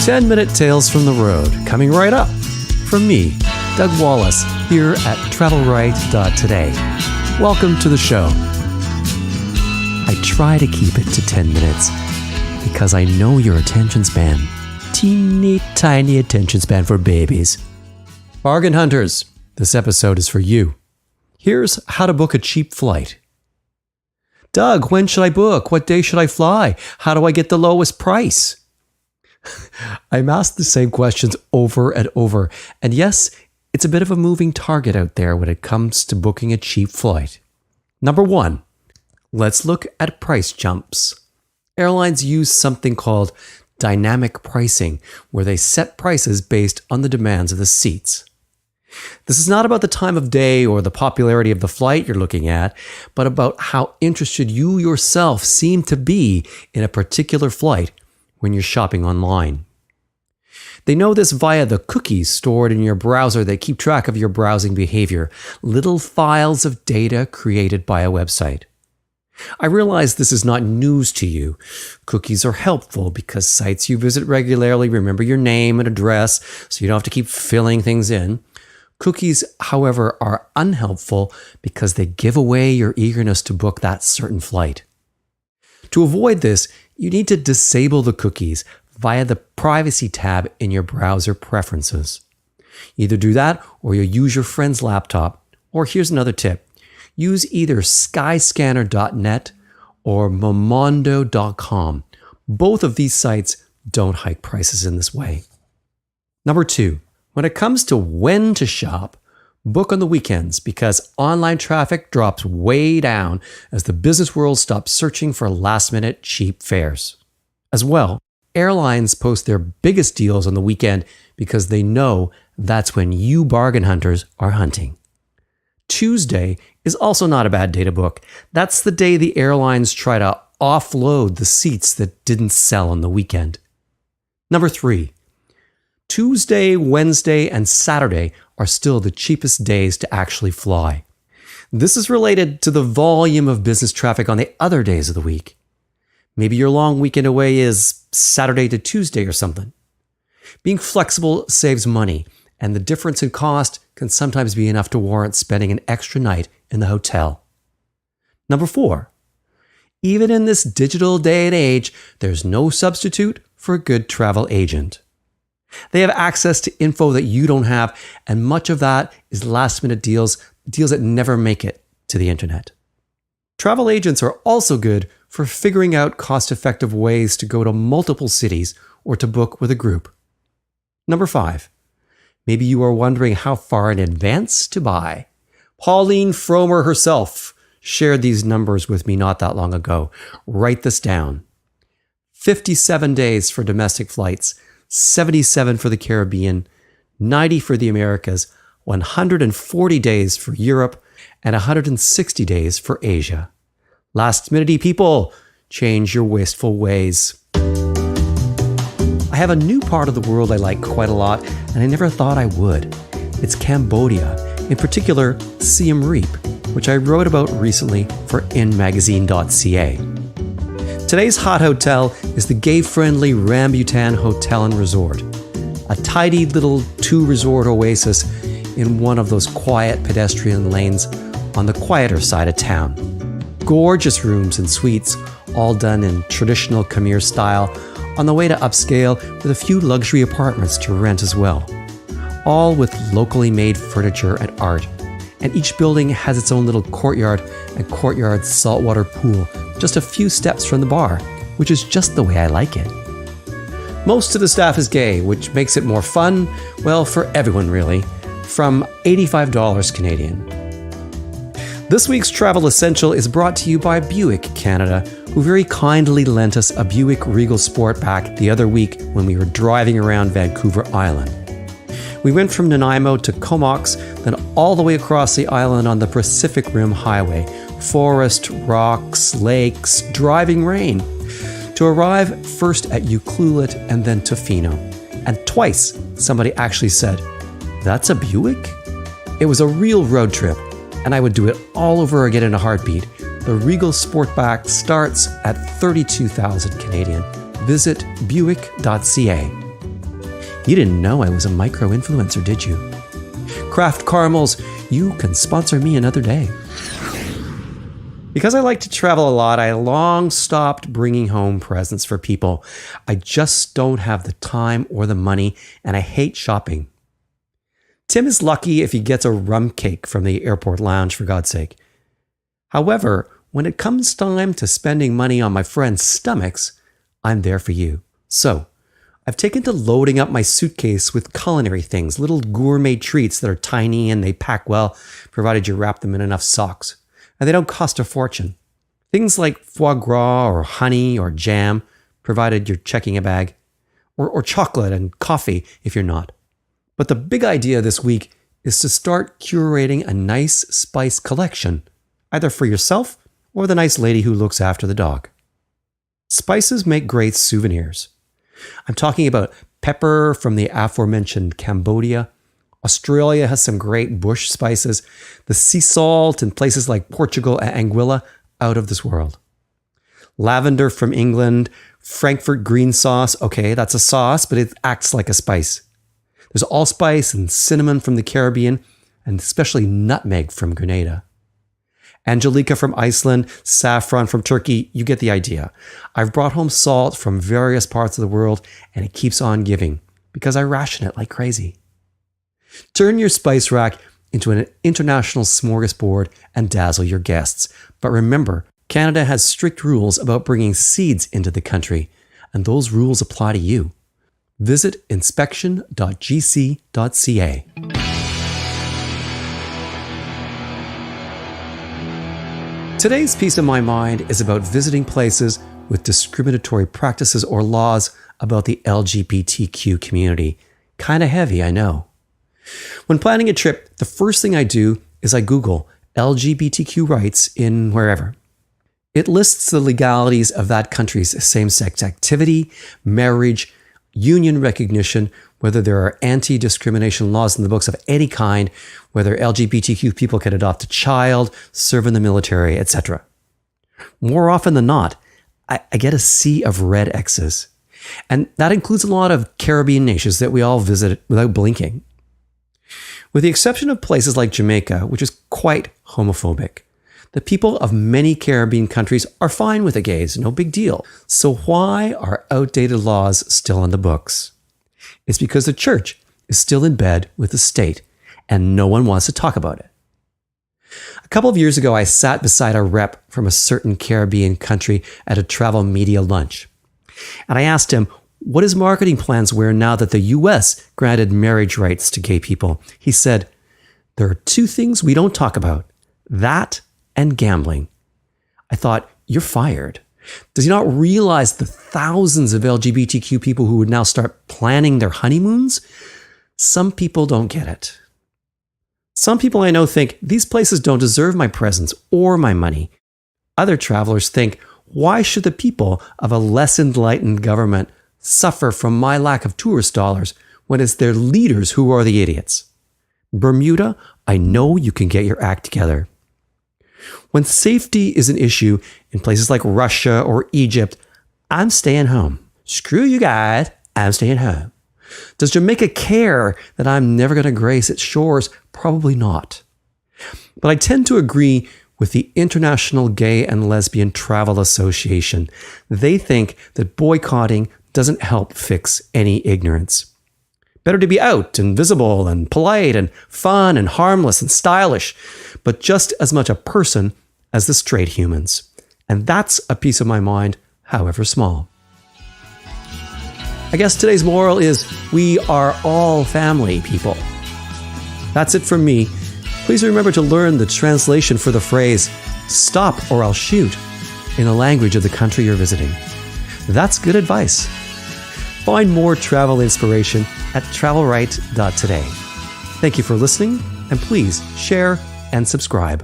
10-minute tales from the road, coming right up from me, Doug Wallace, here at TravelRight.Today. Welcome to the show. I try to keep it to 10 minutes because I know your attention span. Teeny tiny attention span for babies. Bargain hunters, this episode is for you. Here's how to book a cheap flight. Doug, when should I book? What day should I fly? How do I get the lowest price? I'm asked the same questions over and over. And yes, it's a bit of a moving target out there when it comes to booking a cheap flight. Number one, let's look at price jumps. Airlines use something called dynamic pricing, where they set prices based on the demands of the seats. This is not about the time of day or the popularity of the flight you're looking at, but about how interested you yourself seem to be in a particular flight when you're shopping online. They know this via the cookies stored in your browser that keep track of your browsing behavior, little files of data created by a website. I realize this is not news to you. Cookies are helpful because sites you visit regularly remember your name and address, so you don't have to keep filling things in. Cookies, however, are unhelpful because they give away your eagerness to book that certain flight. To avoid this, you need to disable the cookies via the Privacy tab in your browser preferences. Either do that or you'll use your friend's laptop. Or here's another tip. Use either skyscanner.net or momondo.com. Both of these sites don't hike prices in this way. Number two, when it comes to when to shop, book on the weekends because online traffic drops way down as the business world stops searching for last-minute cheap fares. As well, airlines post their biggest deals on the weekend because they know that's when you bargain hunters are hunting. Tuesday is also not a bad day to book. That's the day the airlines try to offload the seats that didn't sell on the weekend. Number three, Tuesday, Wednesday, and Saturday are still the cheapest days to actually fly. This is related to the volume of business traffic on the other days of the week. Maybe your long weekend away is Saturday to Tuesday or something. Being flexible saves money, and the difference in cost can sometimes be enough to warrant spending an extra night in the hotel. Number four, even in this digital day and age, there's no substitute for a good travel agent. They have access to info that you don't have, and much of that is last-minute deals that never make it to the internet. Travel agents are also good for figuring out cost-effective ways to go to multiple cities or to book with a group. Number five, maybe you are wondering how far in advance to buy. Pauline Fromer herself shared these numbers with me not that long ago. Write this down. 57 days for domestic flights, 77 for the Caribbean, 90 for the Americas, 140 days for Europe, and 160 days for Asia. Last-minute people, change your wasteful ways. I have a new part of the world I like quite a lot, and I never thought I would. It's Cambodia, in particular Siem Reap, which I wrote about recently for inmagazine.ca. Today's hot hotel is the gay-friendly Rambutan Hotel and Resort, a tidy little two-resort oasis in one of those quiet pedestrian lanes on the quieter side of town. Gorgeous rooms and suites, all done in traditional Khmer style, on the way to upscale with a few luxury apartments to rent as well. All with locally made furniture and art. And each building has its own little courtyard and courtyard saltwater pool, just a few steps from the bar, which is just the way I like it. Most of the staff is gay, which makes it more fun, well, for everyone really, from $85 Canadian. This week's Travel Essential is brought to you by Buick Canada, who very kindly lent us a Buick Regal Sportback the other week when we were driving around Vancouver Island. We went from Nanaimo to Comox, then all the way across the island on the Pacific Rim Highway. Forest, rocks, lakes, driving rain. To arrive first at Ucluelet and then Tofino. And twice, somebody actually said, "That's a Buick?" It was a real road trip, and I would do it all over again in a heartbeat. The Regal Sportback starts at 32,000 Canadian. Visit Buick.ca. You didn't know I was a micro-influencer, did you? Craft Caramels, you can sponsor me another day. Because I like to travel a lot, I long stopped bringing home presents for people. I just don't have the time or the money, and I hate shopping. Tim is lucky if he gets a rum cake from the airport lounge, for God's sake. However, when it comes time to spending money on my friends' stomachs, I'm there for you. So, I've taken to loading up my suitcase with culinary things, little gourmet treats that are tiny and they pack well, provided you wrap them in enough socks. And they don't cost a fortune. Things like foie gras or honey or jam, provided you're checking a bag, or chocolate and coffee if you're not. But the big idea this week is to start curating a nice spice collection, either for yourself or the nice lady who looks after the dog. Spices make great souvenirs. I'm talking about pepper from the aforementioned Cambodia. Australia has some great bush spices. The sea salt in places like Portugal and Anguilla, out of this world. Lavender from England. Frankfurt green sauce. Okay, that's a sauce, but it acts like a spice. There's allspice and cinnamon from the Caribbean, and especially nutmeg from Grenada. Angelica from Iceland, saffron from Turkey, you get the idea. I've brought home salt from various parts of the world, and it keeps on giving because I ration it like crazy. Turn your spice rack into an international smorgasbord and dazzle your guests. But remember, Canada has strict rules about bringing seeds into the country, and those rules apply to you. Visit inspection.gc.ca. Today's piece of my mind is about visiting places with discriminatory practices or laws about the LGBTQ community. Kind of heavy, I know. When planning a trip, the first thing I do is I Google LGBTQ rights in wherever. It lists the legalities of that country's same-sex activity, marriage, union recognition, whether there are anti-discrimination laws in the books of any kind, whether LGBTQ people can adopt a child, serve in the military, etc. More often than not, I get a sea of red X's. And that includes a lot of Caribbean nations that we all visit without blinking. With the exception of places like Jamaica, which is quite homophobic, the people of many Caribbean countries are fine with the gays, no big deal. So why are outdated laws still on the books? It's because the church is still in bed with the state, and no one wants to talk about it. A couple of years ago, I sat beside a rep from a certain Caribbean country at a travel media lunch. And I asked him what his marketing plans were now that the US granted marriage rights to gay people. He said, "There are two things we don't talk about, that and gambling." I thought, you're fired. Does he not realize the thousands of LGBTQ people who would now start planning their honeymoons? Some people don't get it. Some people I know think these places don't deserve my presence or my money. Other travelers think, why should the people of a less enlightened government suffer from my lack of tourist dollars when it's their leaders who are the idiots? Bermuda, I know you can get your act together. When safety is an issue in places like Russia or Egypt, I'm staying home. Screw you guys, I'm staying home. Does Jamaica care that I'm never going to grace its shores? Probably not. But I tend to agree with the International Gay and Lesbian Travel Association. They think that boycotting doesn't help fix any ignorance. Better to be out and visible and polite and fun and harmless and stylish, but just as much a person as the straight humans. And that's a piece of my mind, however small. I guess today's moral is we are all family, people. That's it from me. Please remember to learn the translation for the phrase, "Stop or I'll shoot," in the language of the country you're visiting. That's good advice. Find more travel inspiration at TravelRight.Today. Thank you for listening, and please share and subscribe.